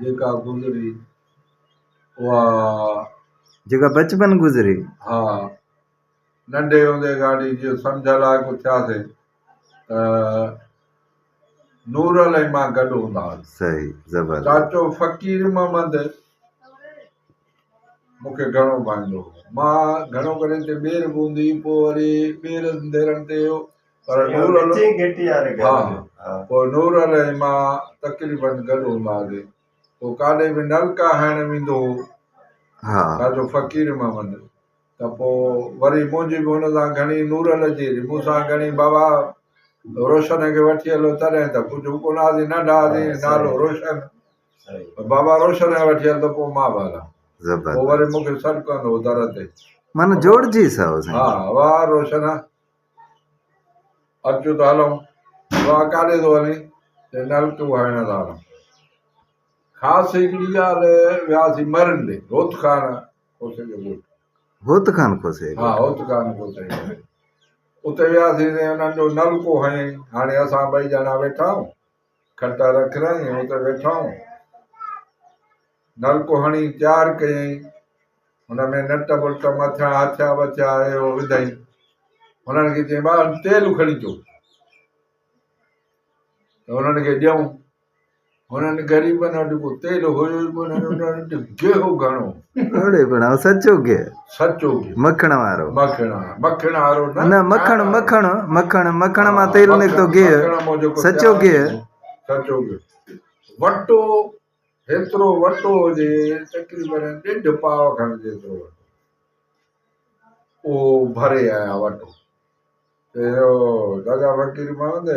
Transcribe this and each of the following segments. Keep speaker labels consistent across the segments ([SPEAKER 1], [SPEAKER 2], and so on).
[SPEAKER 1] जेका गुज़री उहा
[SPEAKER 2] जेका बचपन गुज़री।
[SPEAKER 1] हा नंढे हूंदे गाॾी जीअं सम्झ लाइक़ु थियासीं त नूर अलाई मां गॾु हूंदा हुआसीं।
[SPEAKER 2] सही ज़बरदस्त।
[SPEAKER 1] चाचो फ़कीर मोहम्मद मूंखे घणो भाईंदो हो। मां घणो करे हिते ॿेर बूंदी पोइ वरी ॿेर देरनि ते पर नूर हा पोइ नूर अलाई मां तक़रीबन गॾु हूंदा हुआसीं। पोइ काॾे बि नलका हणणु वेंदो हो
[SPEAKER 2] हा
[SPEAKER 1] ॾाढो फ़कीर मोहम्मद त पोइ वरी मुंहिंजी बि हुन सां घणी नूर लॻी मूंसां घणी बाबा रोशन खे वठी हलो तॾहिं त कुझु कोन हुआसीं नंढा हुआसीं नालो रोशन बाबा रोशन खे वठी हल त पोइ मां बि हलां पोइ वरी मूंखे सॾु कंदो दर ते
[SPEAKER 2] माना जोड़जी सौ
[SPEAKER 1] हा वाह रोशन अचो त हलूं वाह काॾे थो वञे नलको हणण था हलूं। ख़ासि हिकिड़ी ॻाल्हि वियासीं मरंडे होत खान खोसे जो ॻोठु
[SPEAKER 2] होत खान खोसे
[SPEAKER 1] हा होत खान खोसे उते वियासीं उन्हनि जो नलको हयईं। हाणे असां ॿई ॼणा वेठा आहियूं खटा रखियईं उते वेठा आहियूं नलको हणी तयारु कयईं हुन में नट बुट मथियां हथिया वथिया इहो विधई हुननि खे चई ॿार तेल खणी अचो त हुननि खे ॾियूं हुननि ग़रीबनि वटि को तेल हुयो ई गेहो घणो
[SPEAKER 2] सचो गे
[SPEAKER 1] सचो
[SPEAKER 2] मखण वारो
[SPEAKER 1] मखण वारो
[SPEAKER 2] न मखण मखण मखण मखण मां तेल निकितो गे सचो गे
[SPEAKER 1] सचो गे वटो हेतिरो वटो हुजे तक़रीबन 1.5 पाव खनि जेतिरो उहो भरे आया वटो दादा फ़कीर मोहम्मद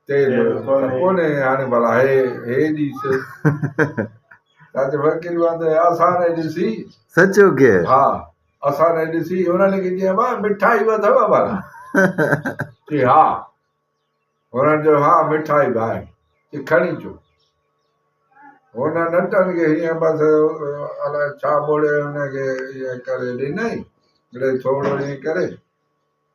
[SPEAKER 1] तेल कोन्हे हाणे भला हे ॾीस चाचे फ़कीर मोहम्मद असां ने ॾिसी
[SPEAKER 2] सचो गे
[SPEAKER 1] हा असां ने ॾिसी हुननि खे चई भाउ मिठाई बि अथव भला चई हा हुननि जो हा मिठाई बि आहे चई खणी अचो हुन नटनि खे हीअं बसि अलाए छा ॿोड़े हुनखे ईअं करे ॾिनई मिड़ई थोरो ईअं करे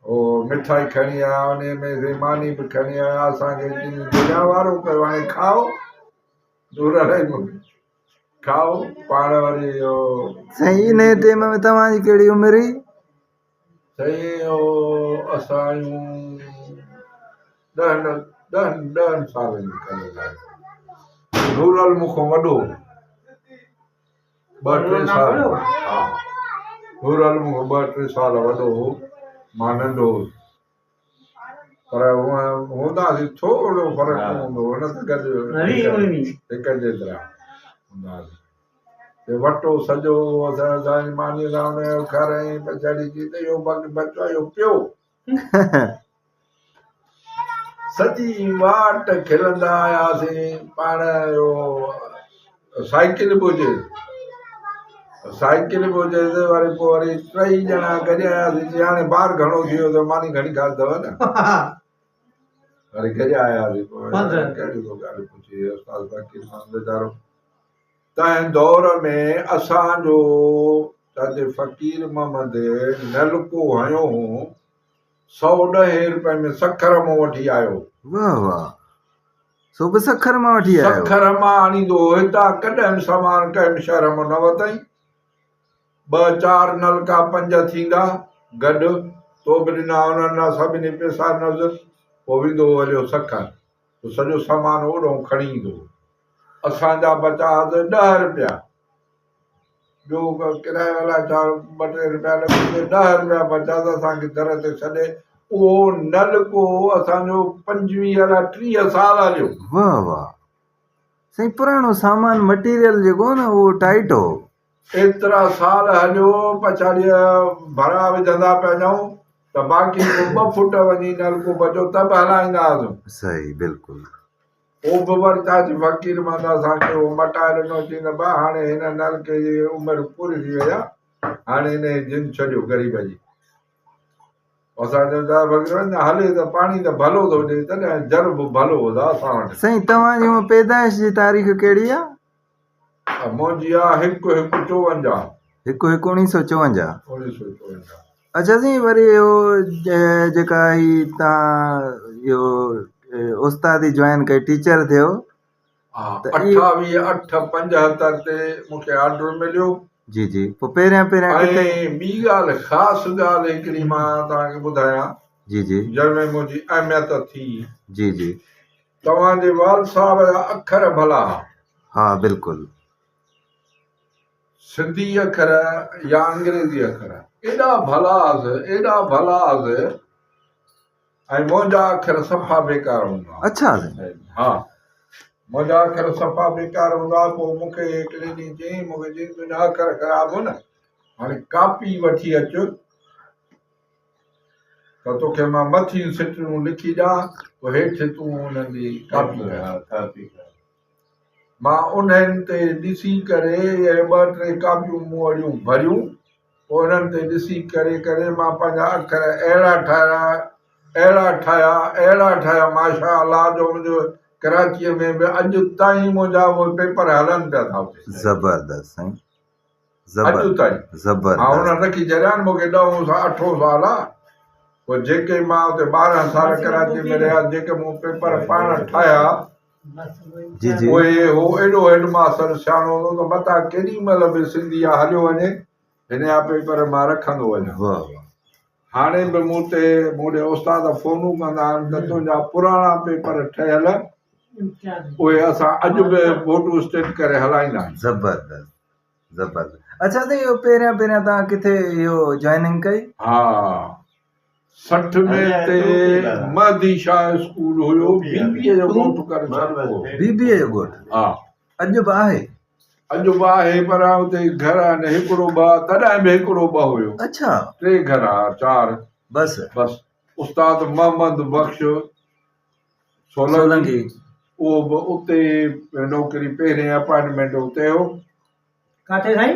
[SPEAKER 1] उहो मिठाई खणी आया उन में मानी बि खणी आया असांखे दुनिया वारो कयो हाणे खाओ दूर रही खाओ पाण वरी इहो
[SPEAKER 2] साईं इन टाइम में तव्हांजी कहिड़ी उमिरि हुई?
[SPEAKER 1] साईं असां आहियूं 10 सालनि जी रूरल मूंखां वॾो 2-3 साल हा रूरल मूंखां 2-3 साल वॾो हो मां नंढो हो पर हूंदासीं थोरो फ़र्क़ु हूंदो हुन त गॾु हिक जेतिरा हूंदासीं वटो सॼो असांजी मानी लाइ खाराई पचाड़ी थी त इहो बचो इहो पियो सॼी वाट खिलंदा आयासीं पाण इहो साइकिल बि हुजे वरी पोइ वरी 3 ॼणा गॾु आयासीं हाणे ॿार घणो थी वियो त मानी घणी खाधव न वरी गॾु आयासीं वीचारो तंहिं दौर में असांजो चाचे फ़कीर मोहम्मद नलको हयो 110 रुपए में सखर मां वठी आयो
[SPEAKER 2] वाह वाह सो बि सखर मां वठी आयो
[SPEAKER 1] सखर मां आणींदो हितां कॾहिं सामान कंहिं शहर मां न वरितई 2-4 नलका 5 थींदा गॾु तो बि ॾिना हुननि सभिनी पैसा नज़र पोइ वेंदो वरी सखर सॼो सामान ओॾो खणी ईंदो असांजा बचा 10 रुपया ॿियो किराए वारा 2-3 रुपया लॻे 10 रुपया बचा त असांखे दर ते छॾे उहो नलको असांजो 25 अलाए 30 साल हलियो
[SPEAKER 2] वाह वाह साईं पुराणो सामान मटीरियल जेको न उहो टाइट हो
[SPEAKER 1] एतिरा साल हलियो पछाड़ीअ भरा विझंदा पिया वञूं त बाक़ी 2 फुट वञी नलको बचो त बि हलाईंदा हुआसीं
[SPEAKER 2] सही बिल्कुलु
[SPEAKER 1] पोइ बि वरी चाची फ़कीर मोहम्मद असांखे उहो मटाए ॾिनो चई न भाउ हाणे हिन नलके जी उमिरि पूरी थी वई आहे हाणे हिन जिन छॾियो ग़रीब जी असां चयो हले त पाणी त भलो थो ॾिए तॾहिं जर बि भलो हो असां वटि
[SPEAKER 2] साईं तव्हांजी पैदाइश जी तारीख़ कहिड़ी आहे?
[SPEAKER 1] मुंहिंजी आहे 1-1-54
[SPEAKER 2] 1954 अच्छा साईं वरी इहो जेका ही तव्हां इहो उस्तादी जॉइन कई टीचर थियो
[SPEAKER 1] हा
[SPEAKER 2] त इहो
[SPEAKER 1] 28/8/75 ते मूंखे ऑर्डर मिलियो।
[SPEAKER 2] जी जी पोइ पहिरियां किथे?
[SPEAKER 1] ऐं ॿी ॻाल्हि ख़ासि ॻाल्हि हिकिड़ी मां तव्हांखे ॿुधायां
[SPEAKER 2] जी जी
[SPEAKER 1] जंहिंमें मुंहिंजी अहमियत थी।
[SPEAKER 2] जी जी
[SPEAKER 1] तव्हांजे वाल साहब जा अखर भला,
[SPEAKER 2] हा बिल्कुलु।
[SPEAKER 1] सिंधी अखर या अंग्रेज़ी अखर एॾा भला हुअसि ऐं मुंहिंजा अखर सफ़ा बेकार हूंदा।
[SPEAKER 2] अच्छा साईं।
[SPEAKER 1] हा मुंहिंजा अखर सफ़ा बेकार हूंदा। पोइ मूंखे हिकिड़े ॾींहुं चयईं, मूंखे चयईं तुंहिंजा अखर ख़राबु हो न, हाणे कापी वठी अचु त तोखे मां मथी सिटूं लिखी ॾियां, पोइ हेठि तूं हुननि जी कापी कर। मां उन्हनि ते ॾिसी करे इहे 2-3 कापियूं मूं वटि भरियूं। पोइ उन्हनि ते ॾिसी करे मां पंहिंजा अखर अहिड़ा ठाहिया माशा अल्लाह जो। मुंहिंजो कराचीअ में बि अॼु ताईं मुंहिंजा उहे पेपर हलनि पिया था उते।
[SPEAKER 2] ज़बरदस्त साईं,
[SPEAKER 1] अॼु ताईं
[SPEAKER 2] ज़बरदस्त।
[SPEAKER 1] हा हुननि रखी छॾिया मूंखे 8 साल आहे। पोइ जेके मां हुते 12 साल कराची में रहिया, जेके मूं पेपर पाण ठाहिया
[SPEAKER 2] जी जी
[SPEAKER 1] उहे हो एॾो हेडमास्टर सियाणो हूंदो त मथां केॾी महिल बि सिंधी हलियो वञे हिन जा पेपर मां रखंदो वञा।
[SPEAKER 2] वाह वाह।
[SPEAKER 1] हाणे बि मूं ॾे उस्ताद फ़ोनूं कंदा आहिनि त तुंहिंजा पुराणा पेपर ठहियल उहे असां अॼु बि फोटो स्टेट करे हलाईंदा आहियूं।
[SPEAKER 2] ज़बरदस्त ज़बरदस्त। अच्छा त इहो पहिरियां तव्हां किथे इहो जॉइनिंग कई?
[SPEAKER 1] हा 60 में ते महदी शाह स्कूल हुयो, बीबीए जो ॻोठु करे छॾियो।
[SPEAKER 2] बीबीए जो ॻोठु?
[SPEAKER 1] हा
[SPEAKER 2] अॼु बि आहे?
[SPEAKER 1] अॼु बि आहे पर हुते घर आहिनि हिकिड़ो ॿ, तॾहिं बि हिकिड़ो ॿ हुयो।
[SPEAKER 2] अच्छा
[SPEAKER 1] 3 घर 4
[SPEAKER 2] बस
[SPEAKER 1] उस्ताद मोहम्मद बख्श सोलंकी उहो बि उते नौकरी पहिरें अपॉइंटमेंट उते हो।
[SPEAKER 3] काथे साईं?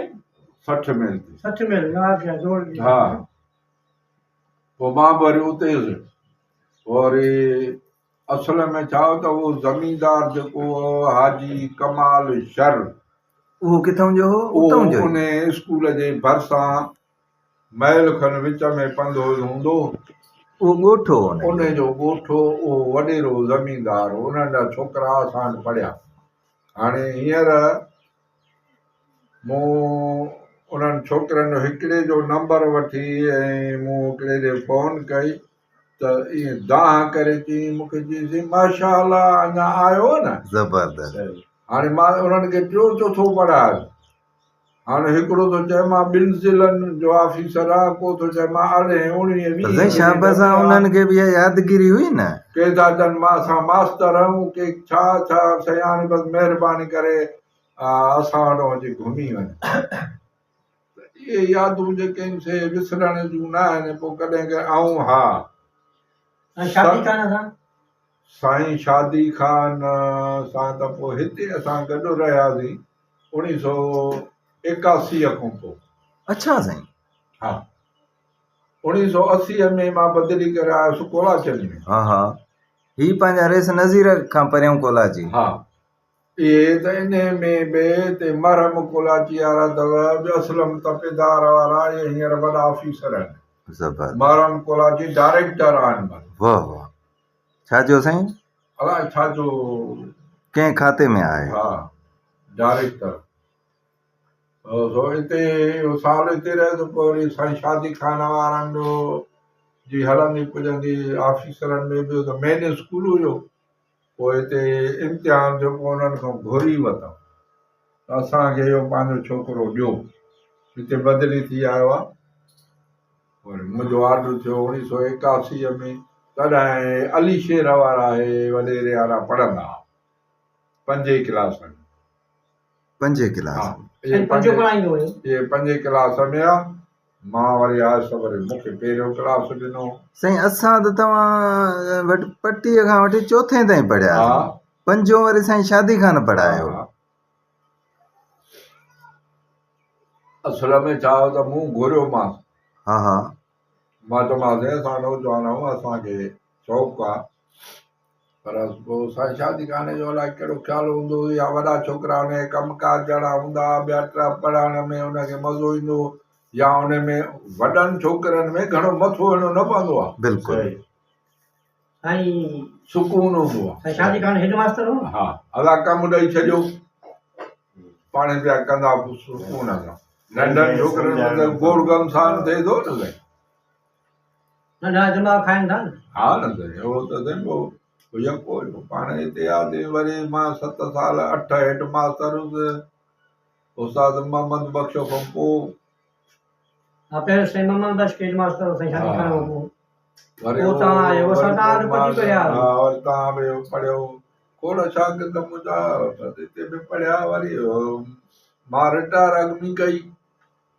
[SPEAKER 1] 60 में।
[SPEAKER 3] 60 में
[SPEAKER 1] हा पोइ मां बि वरी उते हुयुसि। वरी असल में छा हो त उहो ज़मींदार जेको हाजी कमाल शर
[SPEAKER 2] उहो किथां जो हो? उतां जो
[SPEAKER 1] उन स्कूल जे भरिसां महल खनि विच में पंधु हूंदो,
[SPEAKER 2] उहो ॻोठो
[SPEAKER 1] उन जो ॻोठो उहो वॾेरो ज़मींदार उन्हनि जा छोकिरा असां वटि पढ़िया। हाणे हींअर मूं उन्हनि छोकिरनि हिकिड़े जो नंबर वठी ऐं मूं हिकिड़े ॾे फ़ोन कई त ईअं दाह करे चई मूंखे चईसीं माशा अल्लाह अञा आयो न।
[SPEAKER 2] ज़बरदस्त।
[SPEAKER 1] हाणे मां उन्हनि खे 4-4 पढ़ायो। हाणे हिकिड़ो थो चए मां 2 ज़िलनि जो ऑफिसर आहे, को थो चए मां 18-19।
[SPEAKER 2] शाबाश उन्हनि खे बि यादगिरी हुई न।
[SPEAKER 1] के था चवनि मां असां मास्टर आहियूं, के छा सयाणी बसि महिरबानी करे असां वटि अची घुमी वञे। इहे यादूं जेके आहिनि से विसरण जूं न आहिनि। पोइ कॾहिं ऐं हा
[SPEAKER 3] शादी खान
[SPEAKER 1] साईं शादी खान सां त पोइ हिते असां गॾु रहियासीं 1981 खां पोइ।
[SPEAKER 2] अच्छा साईं।
[SPEAKER 1] हा 1980 में मां बदिली करे आयुसि कोलाचल में।
[SPEAKER 2] हा हा ही पंहिंजा रेस नज़ीर खां परियां कोलाची।
[SPEAKER 1] हा इहे त इन में बि हिते मरहम कोलाची वारा अथव, असलम तपेदार वारा, इहे हींअर वॾा ऑफिसर आहिनि। मरहम कोलाची डायरेक्टर आहिनि।
[SPEAKER 2] वाह वाह। छा जो साईं?
[SPEAKER 1] अलाए छा जो
[SPEAKER 2] कंहिं खाते में आहे?
[SPEAKER 1] हा डायरेक्टर। हिते साल हिते रहे त पोइ वरी साईं शादी खान वारनि जो जी हलंदी पुॼंदी ऑफिसरनि में बि त मेन स्कूल हुयो। पोइ हिते इम्तिहान जेको उन्हनि खां घुरी वरितो त असांखे इहो पंहिंजो छोकिरो ॾियो। हिते बदिली थी आयो आहे। वरी मुंहिंजो ऑर्डर थियो 1981 में। तॾहिं अली शेर वारा हे वॾेरे वारा पढ़ंदा 5 क्लास में।
[SPEAKER 2] 5 क्लास?
[SPEAKER 1] इहे 5 क्लास में आहे। मां वरी आयुसि वरी मूंखे पहिरियों क्लास ॾिनो।
[SPEAKER 2] साईं असां त तव्हां वटि पटीअ खां वठी 4 ताईं पढ़िया।
[SPEAKER 1] हा
[SPEAKER 2] 5 वरी साईं शादी खान पढ़ायो।
[SPEAKER 1] असल में छा हो त मूं घुरियोमांसि।
[SPEAKER 2] हा हा
[SPEAKER 1] मां चयोमांसि असां नौजवान आहियूं, असांखे शौक़ु आहे, पर पोइ साईं शादी खाने जो अलाए कहिड़ो ख़्यालु हूंदो या वॾा छोकिरा हुनजे कमकाज जहिड़ा हूंदा, ॿिया टिया पढ़ण में हुनखे मज़ो ईंदो या हुन में वॾनि छोकिरनि में घणो मथो हणो न पवंदो आहे।
[SPEAKER 2] बिल्कुलु
[SPEAKER 3] साईं
[SPEAKER 1] सुकून हूंदो आहे
[SPEAKER 3] साईं शादी खान हेड मास्टर हो
[SPEAKER 1] हा अला कमु ॾेई छॾियो पाण पिया कंदा सुकून सां नंढनि छोकिरनि मतिलबु गोड़ गम सां थिए थो न साईं
[SPEAKER 3] नंढा दिमाग़ खाइनि था न
[SPEAKER 1] हा न साईं उहो त साईं पोइ यको पाण हिते यादि वरी मां 7 साल 8 हेड मास्टर हुयुसि उस्ताद मोहम्मद बख्श खां पोइ
[SPEAKER 3] हा पहिरियों साईं मोहम्मद बख्श हेड मास्टर हो साईं शादी खान खां पोइ
[SPEAKER 1] वरी
[SPEAKER 3] पोइ तव्हां आहियो,
[SPEAKER 1] वरी
[SPEAKER 3] सरदार
[SPEAKER 1] पोइ
[SPEAKER 3] पढ़ी पढ़िया।
[SPEAKER 1] हा वरी तव्हां बि पढ़ियो खोड़ शागिर्द मुंहिंजा बसि हिते बि पढ़िया वरी मां रिटायर अॻु कई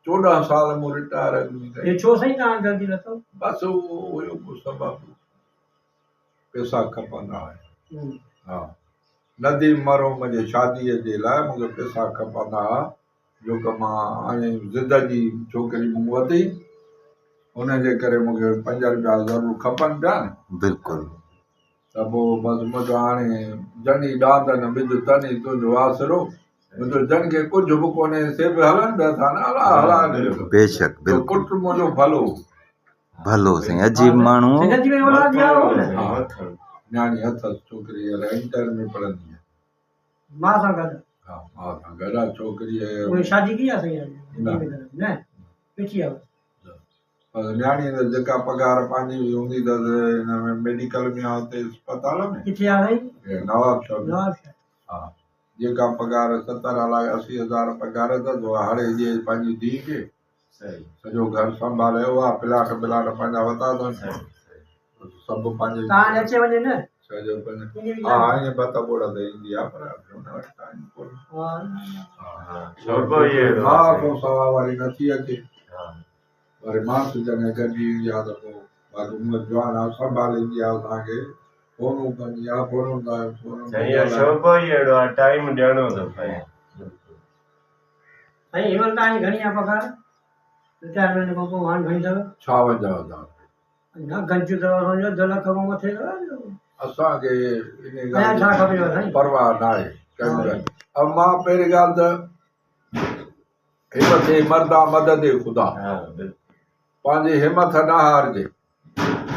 [SPEAKER 1] 14 साल मूं रिटायर अॻु कई
[SPEAKER 3] ये छो साईं तव्हां जल्दी नथो
[SPEAKER 1] बसि उहो हुयो को सबबु पैसा खपंदा हुआ हा नदी मरो मुंहिंजे शादीअ जे लाइ मूंखे पैसा खपंदा हुआ जो की मां हाणे ज़िद जी छोकिरी मूं वरिती हुनजे करे मूंखे 5 रुपया ज़रूरु खपनि पिया न
[SPEAKER 2] बिल्कुलु
[SPEAKER 1] त पोइ बसि मुंहिंजो हाणे जनी ॾांदनि विझ तनी तुंहिंजो आसिरो मुंहिंजो जन खे कुझु बि कोन्हे से बि हलनि पिया था न हला हला
[SPEAKER 2] बेशक बिल्कुलु
[SPEAKER 1] पुटु मुंहिंजो भलो
[SPEAKER 2] भलो साईं अजीब माण्हू
[SPEAKER 3] सिंध में औलाद ॾिया हो न
[SPEAKER 1] हा न्याणी अथसि छोकिरी इंटर में पढ़ंदी आहे
[SPEAKER 3] मां सां गॾु
[SPEAKER 1] हा मां सां गॾु आहे छोकिरीअ
[SPEAKER 3] उहे शादी की आहे साईं
[SPEAKER 1] न।
[SPEAKER 3] न पिछी आहे
[SPEAKER 1] न्याणी त जेका पघार पंहिंजी हूंदी अथसि हिन में मेडिकल में आहे हुते अस्पताल में
[SPEAKER 3] किथे आहे
[SPEAKER 1] नवाबशाह में
[SPEAKER 3] साईं
[SPEAKER 1] हा जेका पघार 70 लाख 80 हज़ार पघार अथसि उहा हाणे ॾिए पंहिंजी धीउ खे सॼो घर संभाले आहे प्लाट पंहिंजा वरिता अथसि सभु पंहिंजे
[SPEAKER 3] तव्हां अचे वञे न
[SPEAKER 1] सॼो पंहिंजो
[SPEAKER 3] ईअं बि
[SPEAKER 1] हा ईअं बत ॿोड़ ते ईंदी आहे पर हुन वटि टाइम कोन्हे मां को सवा वरी नथी अचे वरी मां जॾहिं गॾी ईंदी आहे त पोइ बाक़ी उमिरि जवान आहे संभालींदी आहे असांखे फोनूं कंदी आहे फोनूं
[SPEAKER 4] टाइम ॾियणो थो पए
[SPEAKER 3] साईं हिमल तव्हांजी घणी आहे पघार रिटायरमेंट खां पोइ हाणे घणी अथव
[SPEAKER 1] 56,000
[SPEAKER 3] न गंज अथव सम्झो 2 लख खां मथे अथव
[SPEAKER 1] असांखे इन
[SPEAKER 3] अञा छा
[SPEAKER 1] ॻाल्हि
[SPEAKER 3] खपेव साईं
[SPEAKER 1] जी परवाह न आहे अब मां पहिरीं ॻाल्हि त हिमत मर्दा मदद ख़ुदा पंहिंजी हिमत न हारजे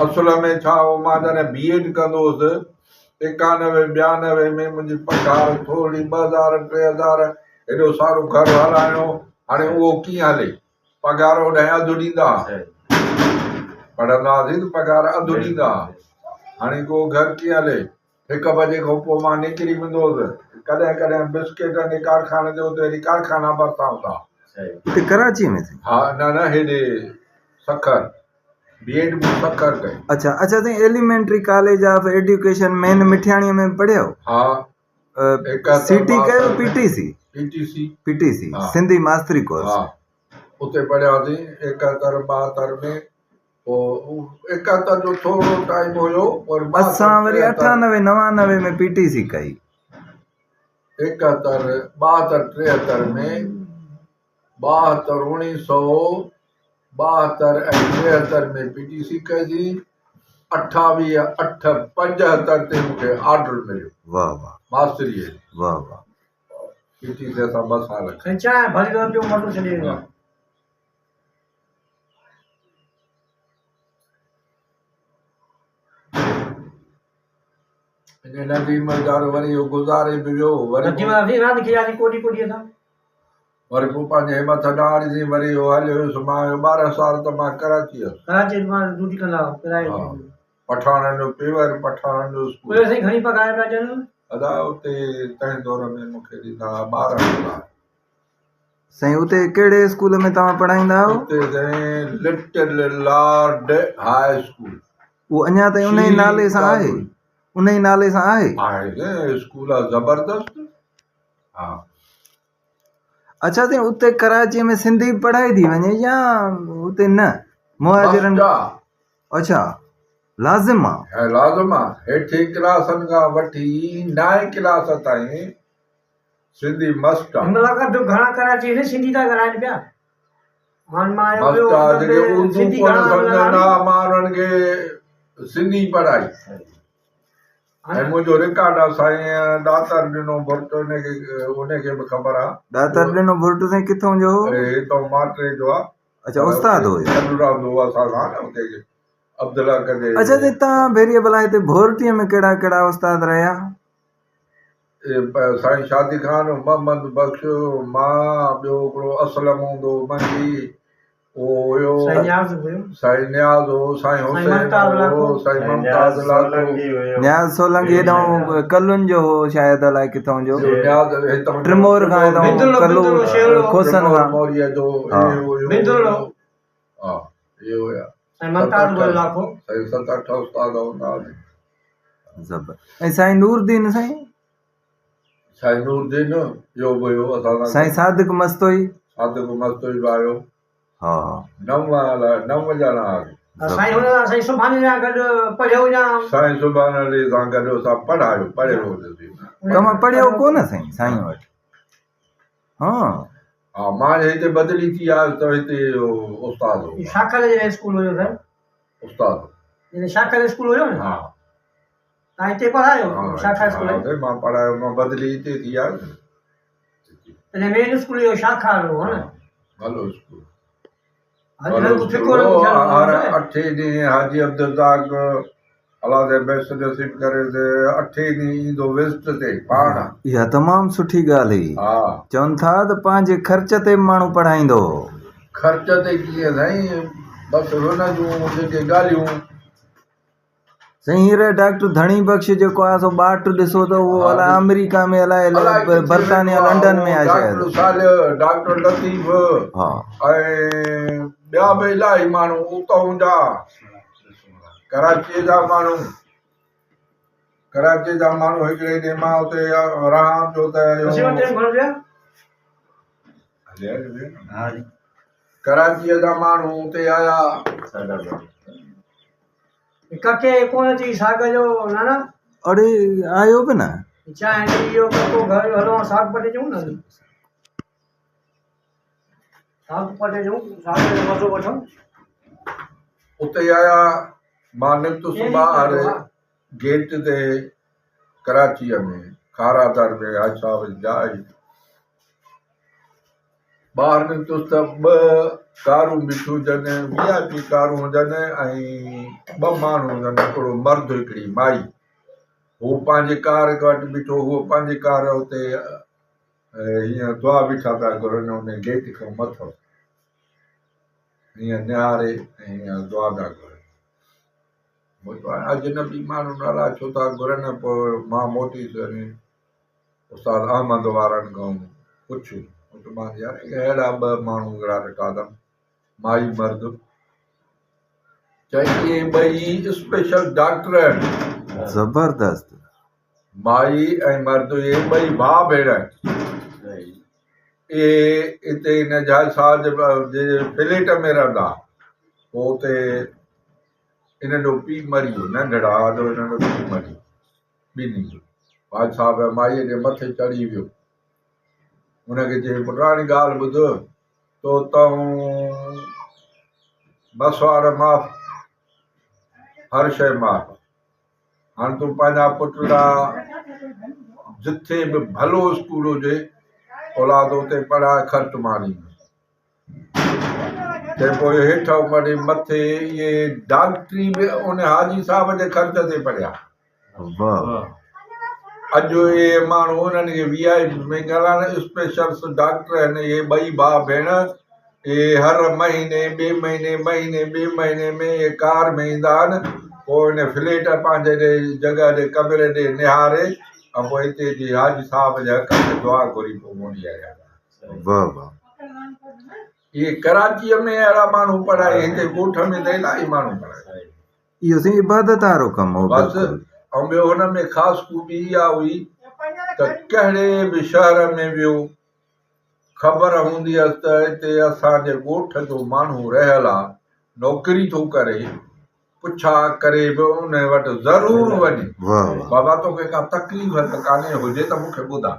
[SPEAKER 1] असुल में छा हो मां जॾहिं B.Ed कंदो हुउसि 91 92 में मुंहिंजी पघार थोरी 2,000 3,000 एॾो सारो घर हलाइणो हाणे उहो कीअं हले पघार होॾां अधु ॾींदा पढ़ंदा हुआसीं त पघार अधु ॾींदा हाणे को घर कीअं हले 1 बजे खां पोइ मां निकिरी वेंदो हुउसि कॾहिं कॾहिं बिस्किटनि जे कारखाने ते हुते वरी कारखाना भरता हूंदा
[SPEAKER 2] हिते कराची में साईं
[SPEAKER 1] हा न हेॾे सखर B.Ed में सखर कई
[SPEAKER 2] अच्छा अच्छा साईं elementary college of education men मिठियाणीअ में पढ़ियो
[SPEAKER 1] हा
[SPEAKER 2] सीटी कयो पीटीसी
[SPEAKER 1] PTC हा।
[SPEAKER 2] सिंधी मास्तरी कोर्स
[SPEAKER 1] हा उते पढ़ियासीं 71 72 में पोइ 71 जो थोरो टाइम हुयो और
[SPEAKER 2] असां वरी 98 99 में पीटीसी कई
[SPEAKER 1] 71 72 73 में 72 1972 ऐं 73 में PTC कईसीं 28 8 75 ते मूंखे ऑर्डर मिलियो
[SPEAKER 2] वाह वाह
[SPEAKER 1] मास्तरीअ
[SPEAKER 2] वाह वाह
[SPEAKER 1] PTC असां 2 साल कई
[SPEAKER 3] साईं छा भली जो मोटो छॾे
[SPEAKER 1] हा। इन नंढी मज़दार वरी इहो गुज़ारे बि वियो वरी
[SPEAKER 3] नदी में अभी रात की आदि कोडी कोडी था
[SPEAKER 1] वरी पोइ पंहिंजे हिमत न हारीसीं वरी इहो हलियोसि मां 12 साल त मां कराची हुयुसि
[SPEAKER 3] कराची में ड्यूटी कंदा हो किराए
[SPEAKER 1] हा। पठाणनि जो पेवर पठाणनि जो स्कूल
[SPEAKER 3] उहे साईं घणी पघार पिया ॾियनि
[SPEAKER 1] अदा उते तंहिं दौर में मूंखे ॾींदा 12 हज़ार
[SPEAKER 2] साईं उते कहिड़े स्कूल में तव्हां पढ़ाईंदा आहियो
[SPEAKER 1] उते साईं लिटिल लॉर्ड हाई स्कूल
[SPEAKER 2] उहो अञा ताईं उन ई नाले सां आहे उन ई नाले सां आहे
[SPEAKER 1] आहे स्कूल आहे ज़बरदस्त हा
[SPEAKER 2] अच्छा साईं उते कराचीअ में सिंधी पढ़ाई थी वञे या उते न मुहाजिरनि अच्छा लाज़िम आहे
[SPEAKER 1] लाज़िम आहे हेठि क्लासनि खां वठी 9 क्लास ताईं सिंधी मस्ट आहे
[SPEAKER 3] मुलाक़ात घणा कराची में सिंधी था ॻाल्हाइनि पिया हाणे मां आयो
[SPEAKER 1] मस्त आहे जेके उर्दू
[SPEAKER 3] सिंधी
[SPEAKER 1] कोन
[SPEAKER 3] घणा
[SPEAKER 1] सम्झंदा
[SPEAKER 3] ॻाल्हाइनि
[SPEAKER 1] मां उन्हनि खे सिंधी पढ़ाई ऐं मुंहिंजो रिकॉर्ड आहे साईं ॾातर ॾिनो भुर्तो उनखे बि ख़बर आहे
[SPEAKER 2] दातर ॾिनो भुर्टू साईं किथां जो हो
[SPEAKER 1] हितां मात्रे जो आहे
[SPEAKER 2] अच्छा उस्ताद हुयो
[SPEAKER 1] रहंदो असां सां न हुते अब्दुल्ला कदे
[SPEAKER 2] अच्छा ते तव्हां भेरीअ भला हिते भोरटीअ में कहिड़ा कहिड़ा उस्ताद रहिया?
[SPEAKER 1] साईं शादी खान, मोहम्मद बख्श, मां, ॿियो हिकिड़ो असलम हूंदो मंझी, उहो हुयो
[SPEAKER 3] साईं न्याज़ हुयो,
[SPEAKER 1] साईं न्याज़ हो, साईं हुसैन हो, साईं मुमताज लाखो,
[SPEAKER 2] न्याज़ सोलंकी हेॾां कल्लुनि जो हो शायदि अलाए किथां जो,
[SPEAKER 1] न्याज़ हितां जो
[SPEAKER 2] ट्रिमोर खां हेॾां कल्लू खोसन खां
[SPEAKER 1] मौर्य जो
[SPEAKER 2] हा।
[SPEAKER 1] इहे हुयो।
[SPEAKER 3] बिंदुलो।
[SPEAKER 1] हा इहे हुया
[SPEAKER 3] साईं मुमताज लाखो,
[SPEAKER 1] साईं 7-8 उस्ताद हूंदा हुआ।
[SPEAKER 2] ज़बर। ऐं साईं नूरदीन साईं?
[SPEAKER 1] साईं नूरदीन इहो बि हुयो असां सां।
[SPEAKER 2] साईं सादिक मस्तोई?
[SPEAKER 1] सादिक मस्तोई बि आयो।
[SPEAKER 2] हा
[SPEAKER 1] 9 ॼणा
[SPEAKER 3] साईं हुन साईं सुभाणे सां गॾु पढ़ियो या
[SPEAKER 1] साईं सुभाणे अली सां गॾु असां पढ़ायो होसीं।
[SPEAKER 2] तव्हां पढ़ियो कोन साईं वटि? हा
[SPEAKER 1] हा मां हिते बदिली थी आयुसि त हिते उस्ताद हो।
[SPEAKER 3] शाखल जे स्कूल हुयो सर?
[SPEAKER 1] उस्ताद
[SPEAKER 3] शाखल स्कूल हुयो न?
[SPEAKER 1] हा
[SPEAKER 3] तव्हां हिते पढ़ायो शाखा स्कूल?
[SPEAKER 1] मां पढ़ायो, मां बदिली हिते थी आयुसि।
[SPEAKER 3] तॾहिं मेन स्कूल इहो शाखा हो न?
[SPEAKER 1] हलो स्कूल
[SPEAKER 3] हर
[SPEAKER 1] हर 8 ॾींहं हाजी अब्दुल्लाक अलाह जे बेस्ट नसीब करे 8 ॾींहं ईंदो विज़िट ते पाण।
[SPEAKER 2] इहा तमामु सुठी ॻाल्हि हुई।
[SPEAKER 1] हा
[SPEAKER 2] चवनि था त पंहिंजे ख़र्च ते माण्हू पढ़ाईंदो।
[SPEAKER 1] ख़र्च ते कीअं साईं, बसि हुन जूं जेके ॻाल्हियूं
[SPEAKER 2] साईं हींअर डॉक्टर धणी बख़्श जेको आहे सो ॿाट ॾिसो त उहो अलाए अमेरिका में अलाए बर्तानिया लंडन में आहे शायदि।
[SPEAKER 1] डॉक्टर डॉक्टर लतीफ़
[SPEAKER 2] हा
[SPEAKER 1] ऐं ॿिया बि इलाही माण्हू उतां जा कराचीअ जा माण्हू हिकिड़े ॾींहुं मां उते रहां पियो त कराचीअ जा माण्हू उते आया।
[SPEAKER 3] कके कोन थी साग जो नाना?
[SPEAKER 2] अड़े आयो बि न?
[SPEAKER 3] चाहे इहो कको घर हलो साग पटे जूं न, साग पटे जूं, साग जो मज़ो वठो।
[SPEAKER 1] उते आया, मां निकतुसि ॿाहिरि गेट ते कराचीअ में खारा दर में हाजी साहब जाइ ॿाहिरि निकतुसि त 2 कारूं बीठियूं हुजनि, VIP कारूं हुजनि ऐं 2 माण्हू हुजनि, हिकिड़ो मर्द हिकिड़ी माई। हू पंहिंजी कार वटि बीठो, उहो पंहिंजी कार उते हीअं दुआ बीठा पिया घुरनि उन गेट खां मथां हीअं निहारे ऐं हीअं दुआ पिया घुरनि। अजनबी माण्हू नाला छो था घुरनि, पोइ मां मोटीसि वञी उस्ताद अहमद वारनि खां पुछियो त मां यार अहिड़ा 2 माण्हू अहिड़ा ॾिठा अथमि, माई मर्द। चई इहे 2 स्पेशल डॉक्टर आहिनि।
[SPEAKER 2] ज़बरदस्त।
[SPEAKER 1] माई ऐं मर्द इहे 2 भाउ भेण आहिनि। इहे हिते हिन जहाज साहब जे फ्लैट में रहंदा। पोइ उते इन्हनि जो पीउ मरी वियो, नंढड़ा जो इन्हनि जो पीउ मरी वियो। 2 हाजी साहब माईअ जे मथे चढ़ी वियो, हुनखे चई पुटाणी ॻाल्हि ॿुध, तो तऊं मसवाड़ माफ़, हर शइ माफ़। हाणे तूं पंहिंजा पुट लाइ जिथे बि भलो स्कूल हुजे औलाद उते पढ़ाए, ख़र्च मां ॾींदुसि। ते पोइ हेठि वरी मथे इहे डॉक्टरी बि उन हाजी साहब जे ख़र्च ते पढ़िया। अॼु इहे माण्हू उन्हनि खे VIP में ॻाल्हाइण स्पेशल डॉक्टर आहिनि। इहे 2 भाउ भेण इहे हर महीने ॿिए महीने में इहे कार में ईंदा आहिनि। पोइ हिन फ्लैट पंहिंजे जॻह ॾे कमरे ॾे निहारे ऐं पोइ हिते जी हाजी साहब जे हक़ में दुआ घुरी पोइ मोटी आया। इहे कराचीअ में अहिड़ा माण्हू पढ़ाए, हिते ॻोठ में त इलाही माण्हू पढ़ाए।
[SPEAKER 2] इहो साईं इबादत वारो कमु हो
[SPEAKER 1] बसि। ऐं ॿियो हुन में ख़ासि खूबी इहा हुई त कहिड़े बि शहर में वियो ख़बर हूंदी हुअसि त हिते असांजे ॻोठ जो माण्हू रहियल आहे, नौकिरी थो करे, पुछा करे बि उन वटि ज़रूरु वञे। बाबा तोखे का तकलीफ़ त कान्हे, हुजे त मूंखे ॿुधाए।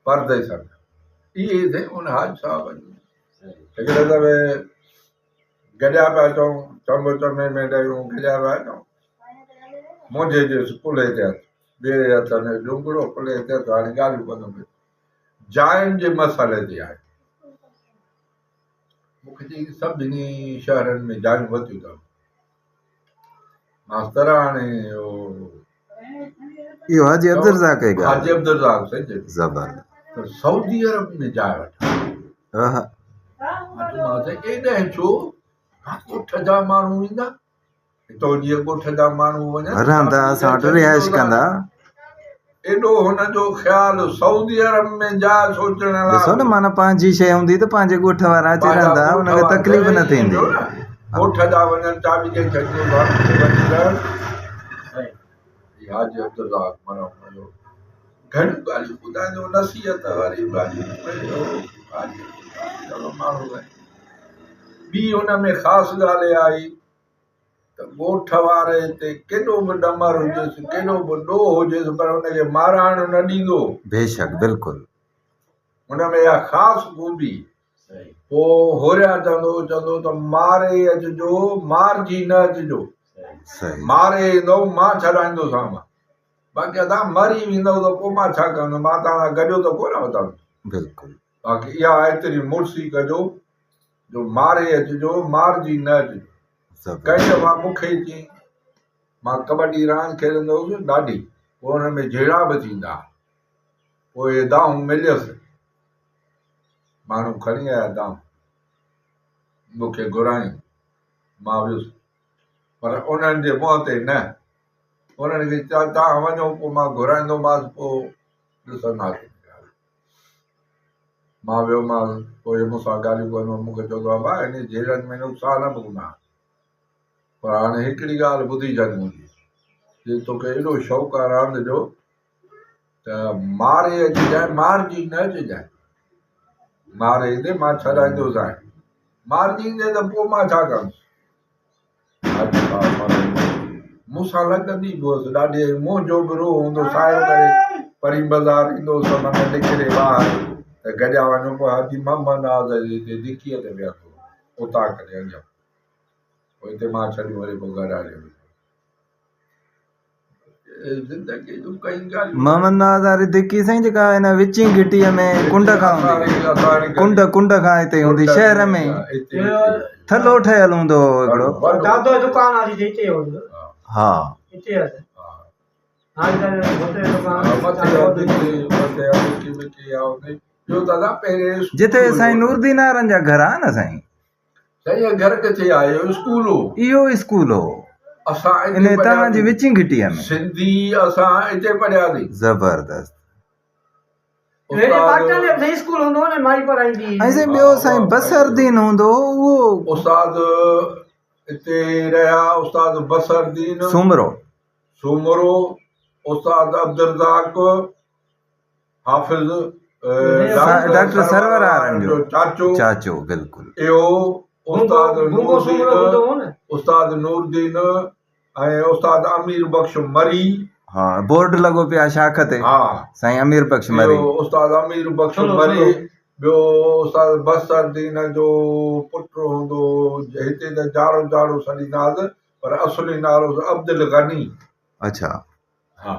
[SPEAKER 1] परदेस में इहे थे उन हाजी साहब हिकिड़े दफ़े गॾिया पिया चऊं, चंबे में ॾियूं गॾिया पिया चऊं, मुंहिंजे जे पुले ते हथ, ॿिए हथ में डुंगड़ो, पुले ते हथ। हाणे ॻाल्हियूं कंदुमि जायुनि जे मसाइले ते आहे। मूंखे चई सभिनी शहरनि में जायूं वधियूं अथव, मास्तर हाणे
[SPEAKER 2] इहो हाजी अब्दुल रज़ाक जी
[SPEAKER 1] हाजी
[SPEAKER 2] ॻाल्हि
[SPEAKER 1] अब्दुल रज़ाक सही
[SPEAKER 2] ज़बरदस्त
[SPEAKER 1] त सऊदी अरब में जाइ वठा
[SPEAKER 2] आहा,
[SPEAKER 1] एॾे छो ॻोठ जा माण्हू ईंदा हितो जीअं ॻोठ जा माण्हू वञनि
[SPEAKER 2] रहंदा असां वटि रिहाइश कंदा
[SPEAKER 1] एॾो हुनजो ख़्यालु सऊदी अरब में जाइ सोचण
[SPEAKER 2] ॾिसो न माना पंहिंजी शइ हूंदी त पंहिंजे ॻोठ वारा अची रहंदा हुनखे तकलीफ़ न थींदी
[SPEAKER 1] ॻोठ जा वञनि चाबी ॾेई छॾिजो हाजी अब्दुल रज़ाक माना घणियूं ॻाल्हियूं ॿुधाईंदो नसीहत वारी ॻाल्हियूं चलो माण्हू ॿी हुन में ख़ासि ॻाल्हि इहा आई त ॻोठ वारे ते केॾो बि ॾमर हुजेसि केॾो बि ॾोह हुजेसि पर हुनखे माराइण न ॾींदो
[SPEAKER 2] बेशक बिल्कुलु
[SPEAKER 1] हुन में इहा ख़ासि ख़ूबी पोइ होरिया चवंदो त मारे अचिजो मारिजी न अचिजो
[SPEAKER 2] सही
[SPEAKER 1] मारे ईंदो मां छॾाईंदोसांव बाक़ी असां मरी वेंदव त पोइ मां छा कंदुमि मां तव्हां सां गॾियो त कोन वठंदुमि
[SPEAKER 2] बिल्कुलु
[SPEAKER 1] बाक़ी इहा एतिरी मुड़सी कजो जो मारे अचिजो मारिजी न अचिजो कई दफ़ा मूंखे चई मां कबड्डी रांदि खेॾंदो हुउसि ॾाढी पोइ हुन में जहिड़ा बि थींदा पोइ दाऊं मिलियसि माण्हू खणी आया दाऊं मूंखे घुराई मां वियुसि पर उन्हनि जे मुंहं ते न उन्हनि खे चयो तव्हां वञो पोइ मां घुराईंदोमांसि पोइ ॾिसंदासीं मां वियोमांसि पोइ मूंसां ॻाल्हियूं कंदो मूंखे चवंदो आहे भाउ हिन जहिड़नि में नुक़सान बि कोन आहे पर हाणे हिकिड़ी ॻाल्हि ॿुधी छॾ मुंहिंजी जे तोखे एॾो शौक़ु आहे रांदि जो त मारे अचिजांइ मारिजी न अचिजांइ मारे ईंदे मां छॾाईंदोसांइ मारिजी ईंदे त पोइ मां छा कंदुसि मूंसां लॻंदी बि हुअसि ॾाढी मुंहुं जो बि रोह हूंदो सायो करे परी बाज़ारि ईंदो हुउसि माना निकिरे ॿाहिरि त गॾिया वञो पोइ हाजी मोहम्मद आज़ाद हिते दिकीअ ते विहंदो उतां करे अॻियां पोइ हिते मां छॾियो वरी पोइ घर हलियो ज़िंदगी जूं कई ॻाल्हियूं
[SPEAKER 2] मोहम्मद नवाज़ दिकी साईं जेका हिन विची घिटीअ में कुंड खां हूंदी कुंड खां हिते हूंदी शहर में थलो ठहियल हूंदो हिकिड़ो
[SPEAKER 3] दादो दुकान वाली हिते हूंदो
[SPEAKER 2] हा
[SPEAKER 3] हिते आहे
[SPEAKER 1] ॿियो दादा पहिरें
[SPEAKER 2] जिथे साईं नूरदीन वारनि जा घर आहे न साईं
[SPEAKER 1] साईं घर किथे आहे स्कूल हो
[SPEAKER 2] इहो स्कूल हो
[SPEAKER 1] असां
[SPEAKER 2] इन तव्हांजी विची घिटीअ में
[SPEAKER 1] सिंधी असां हिते पढ़ियासीं
[SPEAKER 2] ज़बरदस्त
[SPEAKER 3] स्कूल हूंदो न माई पढ़ाईंदी
[SPEAKER 2] ऐं साईं ॿियो साईं बसरदीन हूंदो उहो
[SPEAKER 1] उस्ताद हिते रहिया उस्ताद बसरदीन सूमरो उस्ताद अब्दुल रज़ाक हाफ़िज़
[SPEAKER 2] डॉक्टर सरवर वारनि जो
[SPEAKER 1] चाचो
[SPEAKER 2] बिल्कुलु
[SPEAKER 1] इहो उस्ताद नूरदीन ऐं उस्ताद अमीर बख्श मरी
[SPEAKER 2] हा बोर्ड लॻो पियो आहे शाख ते
[SPEAKER 1] हा
[SPEAKER 2] साईं अमीर बख्श मरी
[SPEAKER 1] उस्ताद अमीर बख्श मरी ॿियो उस्ताद बसरदीन जो पुटु हूंदो हिते त जाड़ो जाड़ो सॾींदासीं पर असुली नालो अब्दुल गनी
[SPEAKER 2] अच्छा
[SPEAKER 1] हा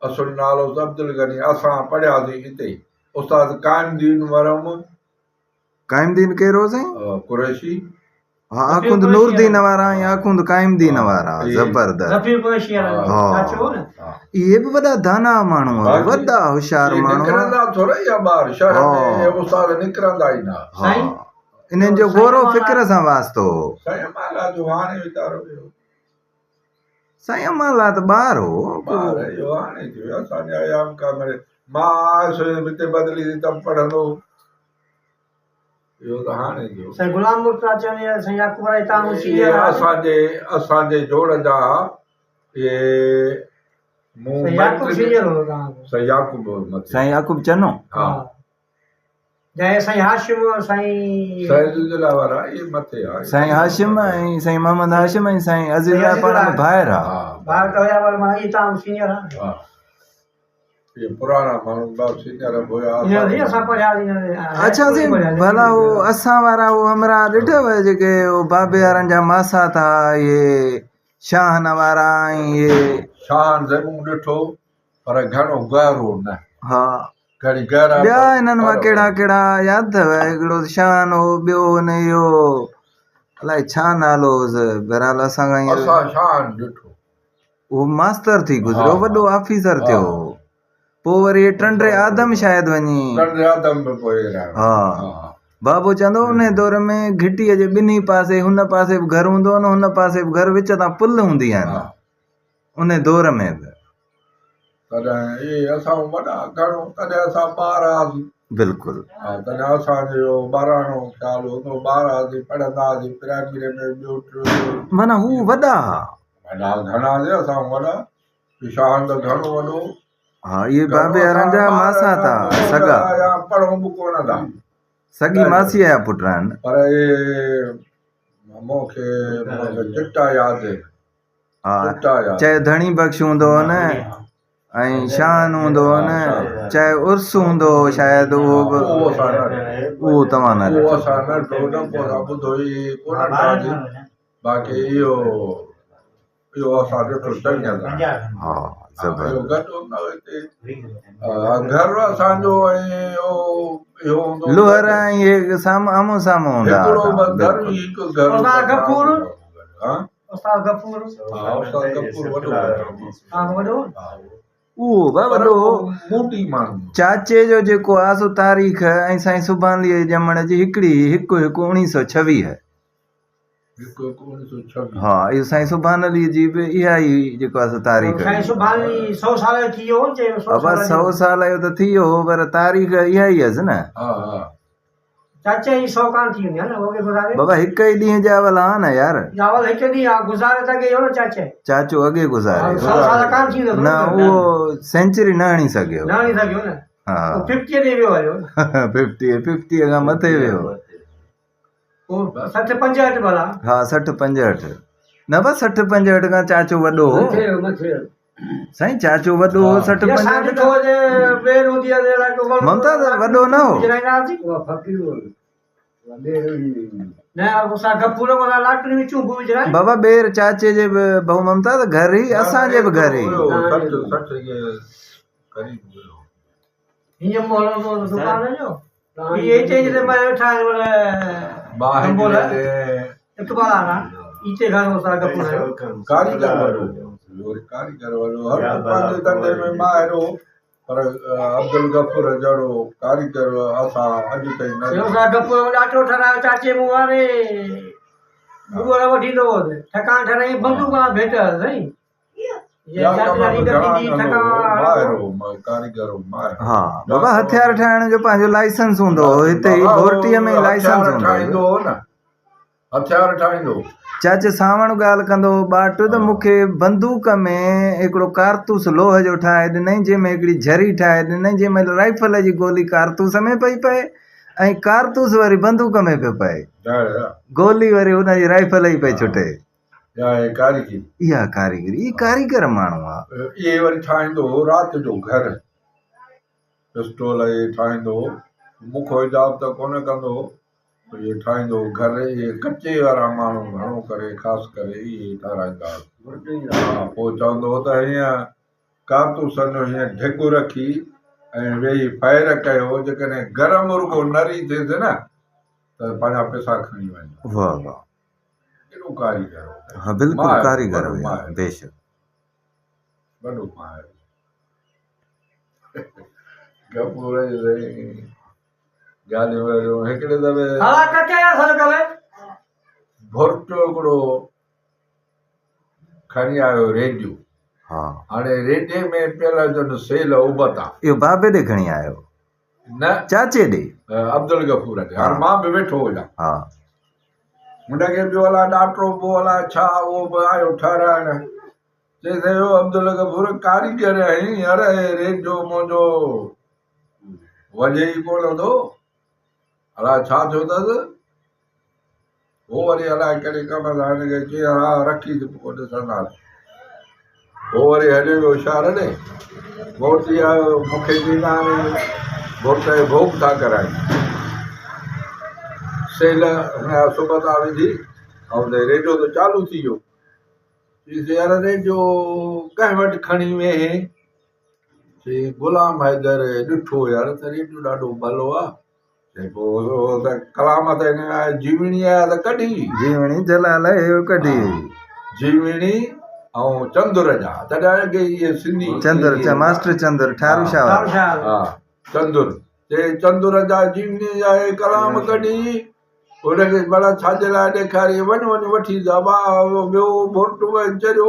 [SPEAKER 1] असुल नालो अब्दुल गनी असां पढ़ियासीं हिते उस्ताद काइमदीन वरम
[SPEAKER 2] काइमदीन कहिड़ो साईं
[SPEAKER 1] कुरैशी
[SPEAKER 2] हा आखुंद नूरदीन वारा या आखुंद काइमदीन वारा ज़बरदस्त इहे बि वॾा दाना माण्हू वॾा होशियार माण्हू
[SPEAKER 1] निकिरंदा थोरा या ॿार शहर में उस्ताद निकिरंदा ई न
[SPEAKER 2] इन्हनि जो गौरव फिक्र सां वास्तो
[SPEAKER 1] साईं अमाला जो हाणे वीचारो
[SPEAKER 2] साईं अमाला त ॿार हो
[SPEAKER 1] हाणे थियो असांजा आयाम कामरे मां हिते बदिली त पढ़ंदो इहो त हाणे थियो
[SPEAKER 3] साईं गुलाम मुर्तज़ा चवंदा साईं याकूब राय तव्हां सीनियर
[SPEAKER 1] असांजे जोड़ जा इहे
[SPEAKER 2] साईं याकूब चनो
[SPEAKER 1] हा
[SPEAKER 3] साईं हाशिम साईं
[SPEAKER 1] वारा इहे मथे आहे
[SPEAKER 2] साईं हाशिम ऐं साईं मोहम्मद हाशिम ऐं साईं अज़ीज़ा पाण में ॿाहिरि आहे
[SPEAKER 3] तव्हां सीनियर आहे
[SPEAKER 1] ये पुराना माण्हू सीनियर हुया
[SPEAKER 2] अच्छा साईं भला वो असां वारा वो हमरा ॾिठव जेके वो बाबे वारनि जा मासा था इहे शाहन वारा ऐं इहे
[SPEAKER 1] शाहन ज़रूरु ॾिठो पर घणो गहरो न
[SPEAKER 2] हा
[SPEAKER 1] घणी गहरा
[SPEAKER 2] ॿिया हिननि मां कहिड़ा कहिड़ा यादि अथव हिकिड़ो शाहन हो ॿियो हुन इहो अलाए छा नालो हुअसि बहरहाल असां
[SPEAKER 1] शाहन ॾिठो
[SPEAKER 2] उहो मास्तर थी गुज़रियो,
[SPEAKER 1] हा।
[SPEAKER 2] वॾो ऑफिसर
[SPEAKER 1] हा।
[SPEAKER 2] थियो, पोइ वरी टंडे आदम शायदि वञी।
[SPEAKER 1] टंडे आदम में पोइ रहियो।
[SPEAKER 2] हा। बाबो चवंदो उन दौर में घिटीअ जे ॿिन्ही पासे, हुन पासे बि घर हूंदो न, हुन पासे बि घर, विच तां पुल हूंदी आहिनि उन दौर में बि।
[SPEAKER 1] तॾहिं इहे असां वॾा घणो, तॾहिं असां ॿार हुआसीं।
[SPEAKER 2] बिल्कुलु।
[SPEAKER 1] तॾहिं असांजो ॿाराणो ख़्यालु हूंदो, ॿार हुआसीं, पढ़ंदा हुआसीं, प्राइमरी में ॿियो टियों।
[SPEAKER 2] माना हू वॾा
[SPEAKER 1] वॾा घणा असां वॾा, विशाल त घणो वॾो।
[SPEAKER 2] हा, इहे बाबे अरंजा मासा था, सगा
[SPEAKER 1] पढ़ूं बि कोन था,
[SPEAKER 2] सगी मासीअ जा पुट आहिनि।
[SPEAKER 1] पर इहे मूंखे चिट्टा यादि आहिनि।
[SPEAKER 2] हा, चाहे धणी बख़्श हूंदो हो न, ऐं शान हूंदो हो न, चाहे उर्स हूंदो हो शायदि, उहो बि उहो तव्हां न
[SPEAKER 1] असां न ॿुधो ई कोन ॾिठासीं। बाक़ी इहो असां ॾिठो चङी तरह।
[SPEAKER 2] हा,
[SPEAKER 1] घर असांजो
[SPEAKER 2] लोहर इहे आम्हूं साम्हूं हूंदा चाचे जो जेको आहे सो तारीख़ ऐं साईं सुभाणे ॼमण जी हिकिड़ी, हिकु 1926। हा, इहो साईं सुभाणे जी बि इहा ई जेको आहे तारीख़।
[SPEAKER 3] 100 साल थी वियो,
[SPEAKER 2] 100 साल जो त थी वियो, पर तारीख़ इहा ई हुअसि न।
[SPEAKER 3] चाचा ही 100 कान थी वञा न, वगे गुज़ारे
[SPEAKER 2] बाबा हिक ई ॾींहं जावल हा न यार,
[SPEAKER 3] जावल हिक ॾींहं गुज़ारे त गयो न चाचे,
[SPEAKER 2] चाचो अॻे गुज़ारे।
[SPEAKER 3] 100 साल कान थी
[SPEAKER 2] न, उहो सेंचुरी न हणी सघियो।
[SPEAKER 3] न हणी सघियो न।
[SPEAKER 2] हा,
[SPEAKER 3] 50 ॾे वियो हलियो।
[SPEAKER 2] 50 खां मथे वियो।
[SPEAKER 3] 60 65 भला।
[SPEAKER 2] हा, 60 65 न, बस 60 65 खां चाचो वॾो हो साईं, चाचो वॾो हो 60 65 ममता वॾो न हो बाबा। ॿेर चाचे जे बि बहु ममता त घर ई, असांजे बि घर ई।
[SPEAKER 1] पर अब्दुल गफूर जहिड़ो कारीगर असां अॼु ताईं
[SPEAKER 3] ॾाढो ठरायो चाचे मूं वारे वठी ॾो ठकान ठराई बंदूक भेट साईं।
[SPEAKER 2] हा बाबा, हथियार ठाहिण जो पंहिंजो लाइसेंस हूंदो हो, हिते ई भोरटीअ में लाइसेंस हूंदो हो न,
[SPEAKER 1] हथियार ठाहींदो।
[SPEAKER 2] चाचे सावण ॻाल्हि कंदो बाट त मूंखे बंदूक में हिकिड़ो कारतूस लोह जो ठाहे ॾिनई, जंहिंमें हिकिड़ी झरी ठाहे ॾिनई, जंहिंमें राइफल जी गोली कारतूस में पई पए ऐं कारतूस वरी बंदूक में पियो पए, गोली वरी हुनजी राइफल ई पई छुटे। इहा कारीगरी, कारीगर माण्हू आहे।
[SPEAKER 1] इहे वरी ठाहींदो राति जो घर, पिस्टोल इहे ठाहींदो, मुखो इजाब त कोन कंदो, इहे ठाहींदो घर। इहे कचे वारा माण्हू घणो करे, ख़ासि करे इहे ठाराईंदा। पोइ चवंदो त हीअं कारतूसनि जो हीअं ढिघ रखी ऐं वेही फायर कयो, जेकॾहिं गरम रुगो नरी थिएसि न त पंहिंजा पैसा खणी वञो।
[SPEAKER 2] वाह वाह,
[SPEAKER 1] केॾो कारीगर।
[SPEAKER 2] हा बिल्कुलु कारीगर हुया, बेशक
[SPEAKER 1] वॾो माहिर। गफूर ॻाल्हियूं हिकिड़े दफ़े भुरटो हिकिड़ो खणी आयो रेडियो।
[SPEAKER 2] हा,
[SPEAKER 1] हाणे रेडियो में पियल जो सेल उबता,
[SPEAKER 2] इहो बाबे ॾे खणी आयो
[SPEAKER 1] न,
[SPEAKER 2] चाचे ॾे,
[SPEAKER 1] अब्दुल गफूर ॾे। हाणे मां बि वेठो हुजां,
[SPEAKER 2] हा,
[SPEAKER 1] हुनखे बि अलाए ॾाटो पोइ अलाए छा, उहो बि आयो ठाराइण। चई अब्दुल गफूर कारीगर आहीं, अरे रेडियो मुंहिंजो वॼे ई कोन थो, अलाए छा थियो अथसि। पोइ वरी अलाए कहिड़े कम सां हिनखे चई हा रखी पोइ ॾिसंदासीं। पोइ वरी हलियो वियो इशारे ॾे, मोटी आयो, मूंखे ॾींदा घोट जो भोग था कराइनि। सेल हुनजा सुबता विझी ऐं रेडियो त चालू थी वियो। यार रेडियो कंहिं वटि खणी वेहे, चई गुलाम हैदर ॾिठो यार त रेडियो ॾाढो भलो आहे। चई पोइ त कलाम त हिन जीवणी आहे त कढी,
[SPEAKER 2] जीवणी जलाल कढी,
[SPEAKER 1] जीवणी ऐं चंदुर जा तॾहिं अॻे इहे सिंधी
[SPEAKER 2] चंदुर मास्टर चंदुर ठारू शाह वारा।
[SPEAKER 3] शाह
[SPEAKER 1] हा चंदुर चए चंदुर जा जीवनी जा हे कलाम कढी हुनखे भला छाजे लाइ ॾेखारी वञ वठी ॿियो बोट चढ़ियो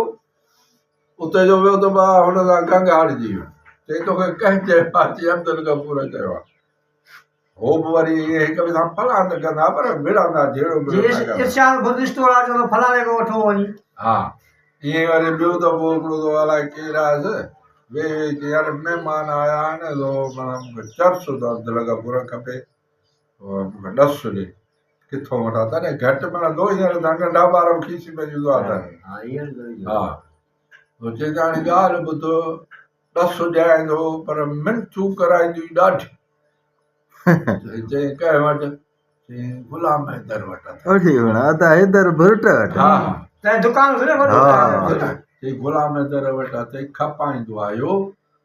[SPEAKER 1] उते जो वियो त हुन सां गंग हारजी वियो चई तोखे कंहिं चयो आहे चई अब्दुल गफूर चयो आहे हो बि वरी इहे हिक ॿिए सां फलां त कंदा पर विढ़ंदा जहिड़ो
[SPEAKER 3] इरशाद बुद्धिस्ट वारा चवंदो फलाणे खां वठो वञी
[SPEAKER 1] हा ईअं वरी ॿियो दफ़ो हिकिड़ो त अलाए केरु आयुसि वे चई यार महिमान आया आहिनि मूंखे चर्च त अब्दुल गफूर खपे मूंखे ॾस ॾे किथां वठां तॾहिं घटि मिलंदो हींअर त नंढा ॿार बि खीसी पइजंदो आहे हा चई हाणे ॻाल्हि ॿुधो ॾस ॾियाईंदो पर मिनथू कराईंदी ॾाढी चई कंहिं वटि चई गुलाम हैदर वटि
[SPEAKER 2] हैदर भुर्ट वटि
[SPEAKER 1] हा
[SPEAKER 3] त दुकान
[SPEAKER 1] चई गुलाम हैदर वटि चई खपाईंदो आयो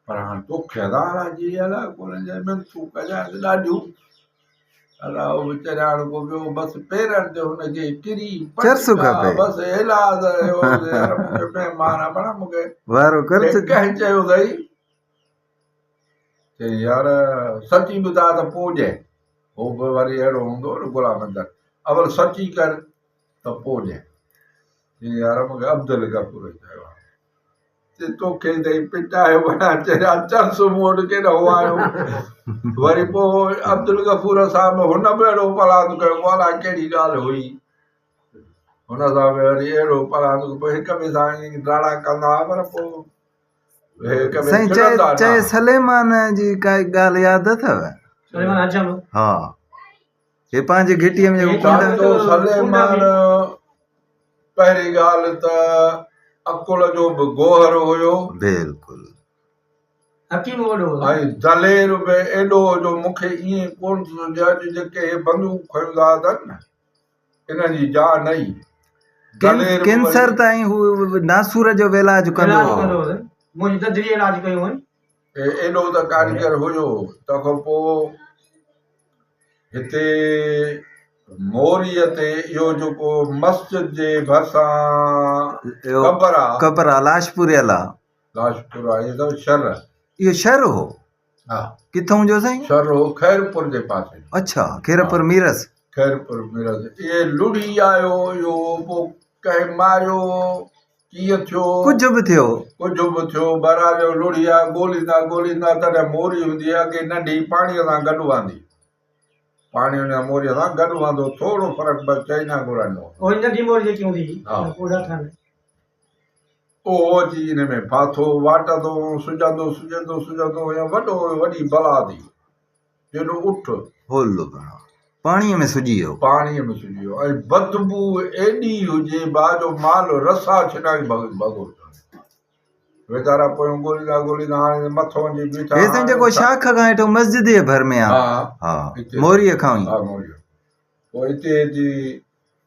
[SPEAKER 1] पर हाणे तोखे अलाए जी अलाए कोन मिनथू कजांइ ॾाढियूं अलाए उहो वीचारे हाणे को ॿियो बसि पेरनि ते हुनखे किरी
[SPEAKER 2] चर्सु खपे
[SPEAKER 1] बसि इलाज मूंखे महिमान आहे पर मूंखे
[SPEAKER 2] वारो कर
[SPEAKER 1] कंहिं चयो अथई चई यार सची ॿुधाए त पोइ ॾिए हो बि वरी अहिड़ो हूंदो न गुलाम हैदर अवल सची कर त पोइ ॾिए चई यार मूंखे अब्दुल गफूर चयो आहे चई तोखे अथई पिटायो चर्च मूं वटि केॾो आयो वरी पोइ अब्दुल गफूर साहिब हुन बि अहिड़ो पलांद कयो अलाए कहिड़ी ॻाल्हि हुई हुन सां बि वरी अहिड़ो पलांद पोइ हिक ॿिए सां ईअं राड़ा कंदा पर पोइ
[SPEAKER 2] साईं चए सलेमान जी काई ॻाल्हि यादि अथव हा हे पंहिंजे घिटीअ में
[SPEAKER 1] सलेमान पहिरीं ॻाल्हि त अकुल जो बि गोहर हुयो
[SPEAKER 2] बिल्कुलु
[SPEAKER 1] ऐं दलेर बि एॾो जो मूंखे ईअं कोन थो अॼु जेके बंदूक खणंदा अथनि न इन्हनि जी जान आई
[SPEAKER 2] कैंसर ताईं हू नासूर जो इलाज कंदो
[SPEAKER 1] एॾो त कारीगर हुयो तंहिंखां पोइ हिते मोरीअ ते इहो जेको मस्जिद जे भरिसां
[SPEAKER 2] कबर आहे लाशपुरियल आहे
[SPEAKER 1] लाशपुर आहे इहो शर
[SPEAKER 2] इहो शर हो
[SPEAKER 1] हा
[SPEAKER 2] किथां जो साईं
[SPEAKER 1] शर हो खैरपुर जे पासे
[SPEAKER 2] अच्छा खैरपुर मीरस
[SPEAKER 1] खैरपुर मीरस इहे लुड़ी आयो इहो पोइ कंहिं मारियो कीअं थियो
[SPEAKER 2] कुझु बि थियो
[SPEAKER 1] बरालियो लुड़िया ॻोल्हींदा तॾहिं मोरी हूंदी आहे अॻे नंढी पाणीअ सां गॾु वांदी पाणी हुन मोरीअ सां गॾु वांदो थोरो फ़र्क़ु बसि चई न घुरंदो उहो अची हिन में फाथो वाटंदो सुजंदो वॾी बला थी हेॾो उठ
[SPEAKER 2] पाणीअ में सुजी
[SPEAKER 1] वियो ऐं बदबू एॾी हुजे बाजो माल रसा छिनाई भॻो वीचारा पोइ ॻोल्हींदा हाणे मथो वञी बीठा
[SPEAKER 2] हे जेको शाख खां हेठो मस्जिद जे भर में आहे मोरीअ खां
[SPEAKER 1] पोइ हिते अची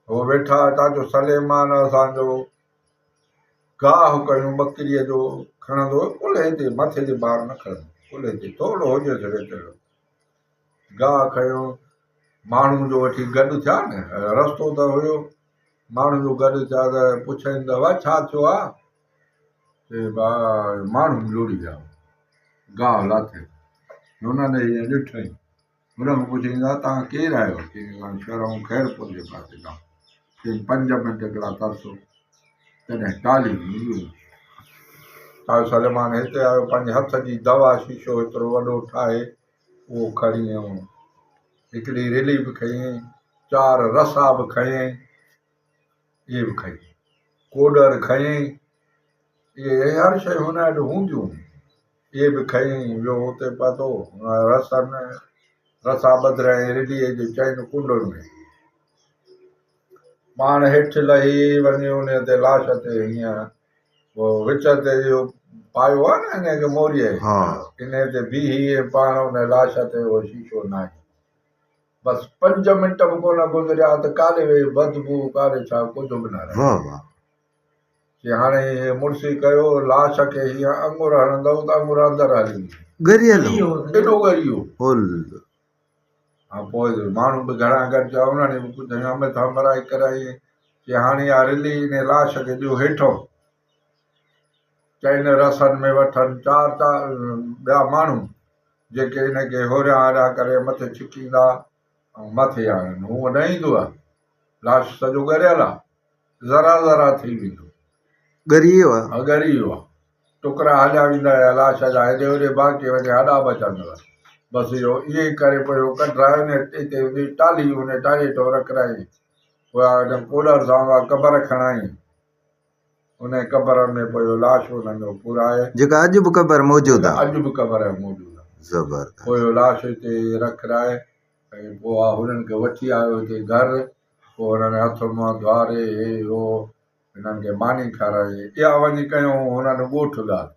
[SPEAKER 1] हो वेठा तव्हांजो सलेमान असांजो गाह कयूं बकरीअ जो खणंदो कुल्हे ते मथे जे ॿार न खणंदो कुल्हे ते थोरो हुजे वेठो गाह खयूं माण्हू जो वठी गॾु थिया न रस्तो त हुयो माण्हू जो गॾु थिया त पुछनि त छा थियो आहे चई भाउ माण्हू लुड़ी विया गाह लाथे हुननि हीअं ॾिठई हुन पुछींदा तव्हां केरु आहियो चई शहर खैरपुर जे पासे खां चई 5 मिंट हिकिड़ा तरसो तॾहिं टाली सलेमान हिते आयो पंहिंजे हथ जी दवा शीशो एतिरो वॾो ठाहे उहो खणी ऐं हिकिड़ी रेली बि खईं 4 रसा बि खयईं इहे बि खईं कोडर खयईं इहे हर शइ हुन वटि हूंदियूं इहे बि खयईं वियो हुते पतो रसा ॿधराईं रेलीअ जे चइनि कुंडनि में पाण हेठि लही वञी उन ते लाश ते हीअं पोइ विच ते इहो पायो आहे न हिनखे मोरीअ इन ते बीही पाण उन लाश ते उहो शीशो नाहे बसि 5 मिंट बि कोन गुज़रिया त काॾे वेही बदबू काॾे छा कुझु बि न रहियो हाणे मुड़सी कयो लाश खे हीअं अंगूर हणंदव त अंगूर अंदरि हली एॾो ॻरियो हा पोइ माण्हू बि घणा गॾिजा उन्हनि बि पुछियो मथां मराई कराई की हाणे इहा रिली इन लाश खे ॾियो हेठो चईनि रसनि में वठनि चारि ॿिया माण्हू जेके हिनखे होरिया हारिया करे मथे छिकींदा ऐं मथे आणनि हूअं न ईंदो आहे लाश सॼो ॻरियल आहे ज़रा ज़रा थी वेंदो
[SPEAKER 2] ॻरी वियो आहे
[SPEAKER 1] ॻरी वियो आहे टुकड़ा हलिया वेंदा हुआ लाश जा हेॾे होॾे बाक़ी वञे हॾा बचंदव बसि इहो ईअं ई करे पियो कढायो ने हिते हुन टाली हुन टाली टोर कराई पोइ कूलर सां उहा क़बर खणाई उन क़बर में पोइ लाश हुननि जो पुराए
[SPEAKER 2] जेका अॼु बि क़बर मौजूदु आहे
[SPEAKER 1] अॼु बि क़बर मौजूदु आहे
[SPEAKER 2] ज़बरदस्त
[SPEAKER 1] पोइ लाश हिते रखाए ऐं पोइ हुननि खे वठी आयो हिते घर पोइ हुननि हथ मुंहं धुआरे हे हो हिननि खे मानी खाराई इहा वञी कयूं हुननि ॻोठ ॻाल्हि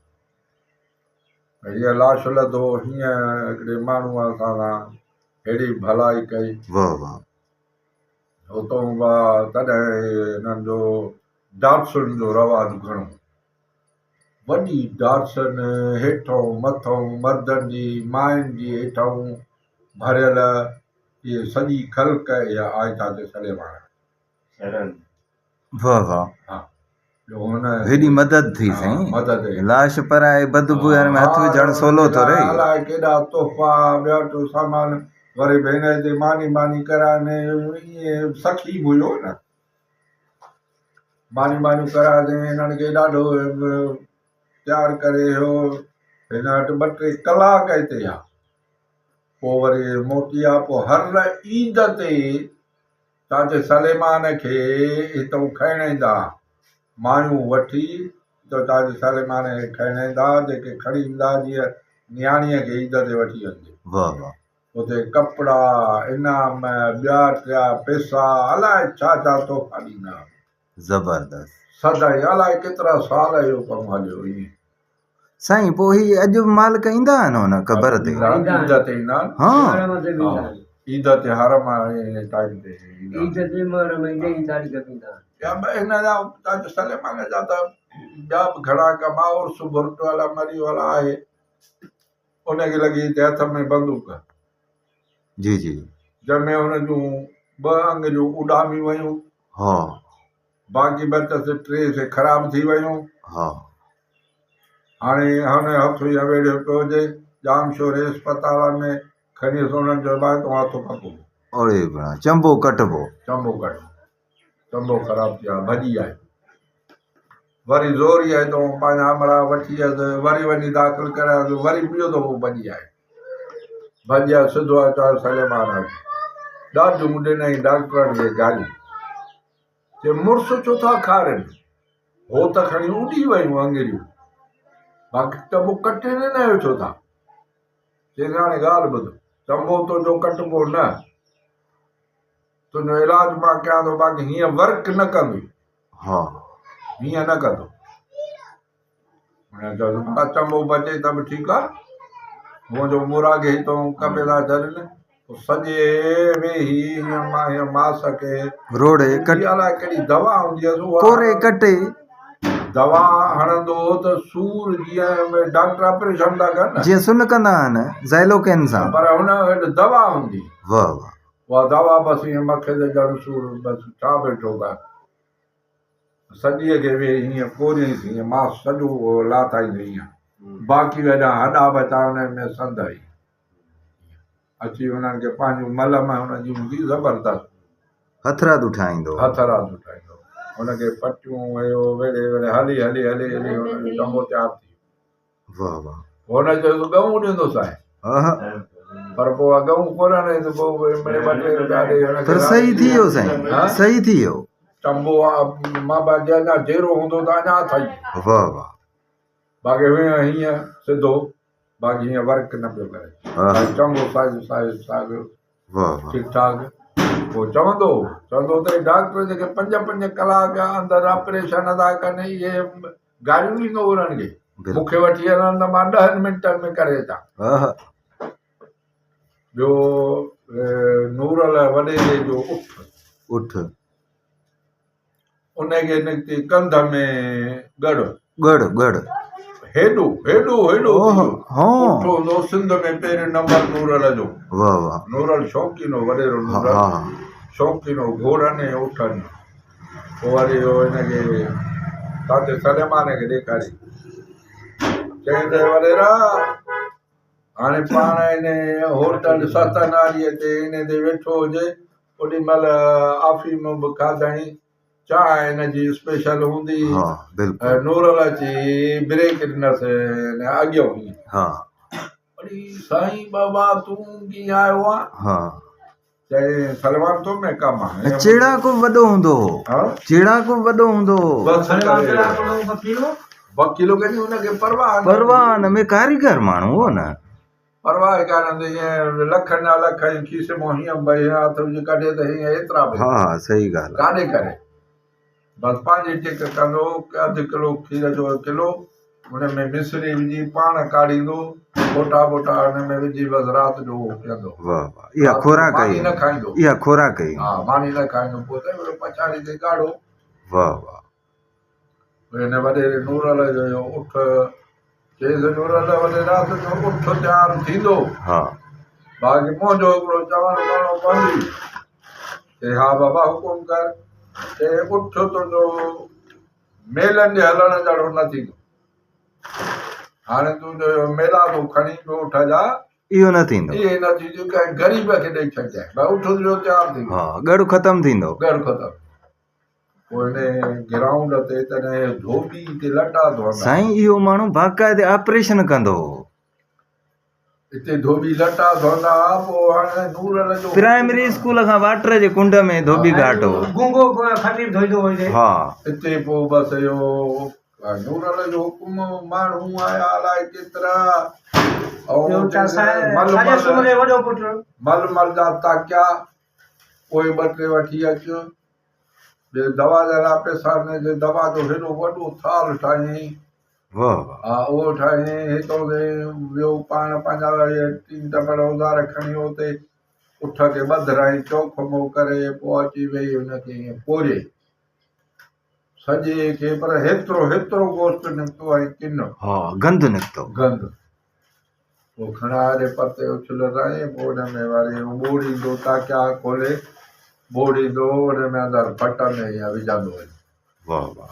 [SPEAKER 1] हीअ लाश लधो हीअं हिकिड़े माण्हूअ सां अहिड़ी भलाई कई
[SPEAKER 2] वाह वाह
[SPEAKER 1] हुतां तॾहिं हिननि जो डांसुनि जो रवाजु घणो वॾी डांसन हेठों मथों मर्दनि जी मायुनि जी हेठां भरियल इहे सॼी ख़ल्क इहा आहे ताते सलेमान
[SPEAKER 2] वाह वाह
[SPEAKER 1] हा हुन
[SPEAKER 2] हेॾी मदद थी साईं
[SPEAKER 1] मदद
[SPEAKER 2] लाश पराए बदबू में हथ विझणु सवलो थो रहे
[SPEAKER 1] अलाए केॾा तोहफ़ा ॿिया टो सामान वरी भेण ते मानी मानी कराने ईअं सखी हुयो न मानी मानियूं कराए हिननि खे ॾाढो तयारु करे हो हिन वटि 2-3 कलाक हिते आहे पोइ वरी मोटी आहे पोइ हर ईद ते ताजे सलेमान खे हितां खणण ईंदा मायूं वठी त ताजे सलेमान खे खणण ईंदा जेके खणी ईंदा जीअं नियाणीअ खे ईद ते वठी वञे
[SPEAKER 2] वाह वाह
[SPEAKER 1] उते कपिड़ा इनाम ॿिया टिया पैसा अलाए छा छा तोहफ़ा ॾींदा
[SPEAKER 2] ज़बरदस्त
[SPEAKER 1] सदाई अलाए केतिरा साल इहो कमु हलियो ईअं
[SPEAKER 2] साईं पोइ ही अॼु बि मालिक ईंदा आहिनि हुन क़बर ते
[SPEAKER 1] ईद ते ईंदा
[SPEAKER 2] हा
[SPEAKER 1] ईद ते हर टाइम ते हिन जा ताजे सलेमान जा त ॿिया बि घणा कम आहे उर्स बुर्ट वाला मरी वाला आहे उनखे लॻी हिते हथ में बंदूक
[SPEAKER 2] जी जी
[SPEAKER 1] जंहिंमें हुन जूं 2 आङिरियूं उॾामी वियूं
[SPEAKER 2] हा
[SPEAKER 1] बाक़ी बचसि 3 से ख़राब थी वियूं
[SPEAKER 2] हा
[SPEAKER 1] हाणे हुन हथ हीअं वेड़ियो पियो हुजे जाम शोर अस्पताल में खणी हुननि जो बाद हथ पको
[SPEAKER 2] ओड़े भेण चंबो कटबो
[SPEAKER 1] चंबो ख़राब थी आहे भॼी आहे वरी ज़ोर ई आहे त पंहिंजा अमड़ा वठी वियसि वरी वञी दाख़िल करायोसि वरी ॿियो दफ़ो भॼी आहे भॼी आहे सिधो आहे चयो सलेमान ॾाढियूं ॾिनई डॉक्टरनि खे गालियूं चए मुड़ुस छो था खारनि हो त खणी उॾी वियूं आङिरियूं बाक़ी चंबो कटे न आहियो छो था चई हाणे ॻाल्हि ॿुध चंबो तुंहिंजो कटिबो न तुंहिंजो इलाज मां कयां थो बाक़ी हीअं वर्क न कंदो
[SPEAKER 2] हा
[SPEAKER 1] हीअं न कंदो चयोसि चंबो बचे त बि ठीकु आहे मुंहिंजो मुरागे हितां कपे था छॾनि सॼे वेही हीअं मास खे
[SPEAKER 2] रोड़े
[SPEAKER 1] अलाए कहिड़ी दवा हूंदी आहे
[SPEAKER 2] कोरे कटे
[SPEAKER 1] दवा हणंदो त सूर जीअं डॉक्टर ऑपरेशन था कनि
[SPEAKER 2] जीअं सुन कंदा आहिनि ज़ैलोकेन सां
[SPEAKER 1] पर हुन वटि दवा हूंदी
[SPEAKER 2] वाह वाह
[SPEAKER 1] उहा दवा बसि हीअं मथे ते ॼण सूर बसि छा वेठो कर सॼीअ खे वेही हीअं कोरियईंसि हीअं मां सॼो लाथाईंसि हीअं बाक़ी वॾा हॾा बचा हुन में संद आई अची हुननि खे पंहिंजूं मलम हुन जी हूंदी ज़बरदस्त
[SPEAKER 2] हथराद उठाईंदो
[SPEAKER 1] हथराद उठाईंदो हुनखे पटियूं वेड़े वेड़े हली हली हली हली हुनजो चंबो तयारु थी
[SPEAKER 2] वाह वाह
[SPEAKER 1] हुन चयो गऊं ॾींदोसि आहे पर पोइ गऊं कोन त पोइ
[SPEAKER 2] पर सही थी वियो साईं सही थी वियो
[SPEAKER 1] चंबो मां बाजी अञा ढेरो हूंदो त अञा अथई
[SPEAKER 2] वाह वाह
[SPEAKER 1] बाक़ी हीअं सिधो बाक़ी हीअं वर्क न पियो करे चंबो साॻ ठीकु ठाक पोइ चवंदो त डॉक्टर जेके 5-5 कलाक अंदरि ऑपरेशन था कनि इहे गारियूं ॾींदो उन्हनि खे मूंखे वठी हलनि त मां 10 मिंटनि में करे अचां ॿियो नूरल वॾे जो
[SPEAKER 2] उठ
[SPEAKER 1] उनखे निकिती कंध में गड़ हेॾो हूंदो सिंध में पहिरियों नंबर नूरल जो
[SPEAKER 2] वाह वाह
[SPEAKER 1] नूरल शौक़ीनो वॾेरो नूरल शौक़ीनो घोड़नि ऐं उठनि पोइ वरी हिनखे ताते सलेमान खे ॾेखारी चई त वॾेरा हाणे पाण इन होटल सतनारीअ ते इन ते वेठो हुजे ओॾी महिल आफ़ीम बि खाधई चांहि हिनजी स्पेशल हूंदी
[SPEAKER 2] हा बिल्कुलु
[SPEAKER 1] नूरल अची ब्रेक ॾिनसि अॻियो ई
[SPEAKER 2] हा
[SPEAKER 1] वरी साईं बाबा तूं कीअं आयो आहे
[SPEAKER 2] हा
[SPEAKER 1] चई सलमान तो में कमु आहे
[SPEAKER 2] चेड़ा को वॾो हूंदो हो
[SPEAKER 1] हा
[SPEAKER 2] चेड़ा को वॾो हूंदो हो
[SPEAKER 1] बसि करे
[SPEAKER 3] वकीलो
[SPEAKER 1] वकीलो कंहिंजी हुनखे परवाह न
[SPEAKER 2] परवान में कारीगर माण्हू हो न
[SPEAKER 1] परवाह कान ईअं लख न लख जी खीसे मां हीअं भई हथ विझी कढे त हीअं एतिरा बि
[SPEAKER 2] हा हा सही ॻाल्हि
[SPEAKER 1] काॾे करे बसि पंहिंजी टिक कंदो अधु किलो खीर जो किलो हुन में मिश्री विझी पाण काढ़ींदो बोटा बोटा हुन में विझी बसि राति जो पीअंदो
[SPEAKER 2] आहे वाह वाह इहा खोराक
[SPEAKER 1] मानी
[SPEAKER 2] कई
[SPEAKER 1] न खाईंदो
[SPEAKER 2] इहा खोराक कई
[SPEAKER 1] हा मानी न खाईंदो पोइ त वरी पछाड़ी ते काढ़ो
[SPEAKER 2] वाह वाह
[SPEAKER 1] हिन वॾे नूरल जो उठ चईसि नूरल वॾे राति जो उठ तयारु थींदो
[SPEAKER 2] हा
[SPEAKER 1] बाक़ी मुंहिंजो हिकिड़ो चवणु करिणो पवंदी चई हा बाबा हुकुम कर चई उठ तुंहिंजो मेलनि जे हलण जहिड़ो न थींदो हाणे तुंहिंजो मेला तूं खणी उठ जा
[SPEAKER 2] इहो न थींदो
[SPEAKER 1] इहे न थींदियूं कंहिं ग़रीब खे ॾेई छॾजांइ भई उठ तुंहिंजो तयारु थींदो
[SPEAKER 2] हा गॾु ख़तमु थींदो
[SPEAKER 1] घर ख़तमु पोइ हिन ग्राउंड ते तॾहिं धोबी ते लटा धोअंदा
[SPEAKER 2] साईं इहो माण्हू बाक़ाइदे ऑपरेशन कंदो हो
[SPEAKER 1] हिते धोबी लटा धोअंदा पोइ हाणे नूरल जो
[SPEAKER 2] प्राइमरी स्कूल खां वाटर जे कुंड में धोबी घाट हो
[SPEAKER 3] गूंगो फटीब धोईंदो हुजे
[SPEAKER 2] हा
[SPEAKER 1] हिते पोइ बसि इहो नूरल जो हुकुम माण्हू आया अलाए केतिरा
[SPEAKER 3] ॿियो
[SPEAKER 1] ऐं
[SPEAKER 3] छा साॼे सूमरे वॾो पुटु
[SPEAKER 1] मल जा ताकिया पोइ ॿ टे वठी अचु ॿियो दवा जा लाइ पैसा न जे दवा जो हेॾो वॾो थाल ठाहियईं
[SPEAKER 2] वाह वाह
[SPEAKER 1] हा उहो ठाहियईं हितां ॿियो पाण पंहिंजा इहे 3 टबर औज़ार खणी हुते उठ खे ॿधराई चौक मो करे पोइ अची वेही हुनखे ईअं पोरे सॼे खे पर हेतिरो गोश्त निकितो आहे किन
[SPEAKER 2] हा गंद निकितो
[SPEAKER 1] गंद पोइ खणारे पते उछल राई पोइ हुन में वरी ॿोड़ींदो ताकिया खोले ॿोड़ींदो हुन में अंदरि फट में या विझंदो वञे
[SPEAKER 2] वाह वाह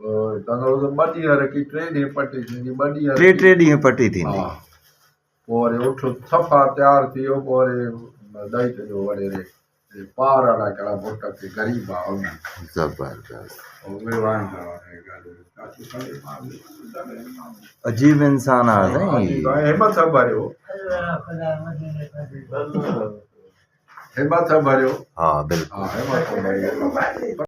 [SPEAKER 1] पोइ चवंदो त 2 ॾींहं रखी 3 ॾींहं पटी थींदी 2 ॾींहं
[SPEAKER 2] टे ॾींहं पटी थींदी
[SPEAKER 1] हा पोइ वरी उठ सफ़ा तयारु थी वियो पोइ वरी ॾेई छॾियो वरी पार वारा कहिड़ा पुट खे ग़रीब आहे हुन
[SPEAKER 2] ज़बरदस्त
[SPEAKER 1] हिमत
[SPEAKER 2] अजीब इंसान आहे साईं
[SPEAKER 1] भरियो हिमत भरियो
[SPEAKER 2] हा बिल्कुलु
[SPEAKER 1] हा हिमत भरियो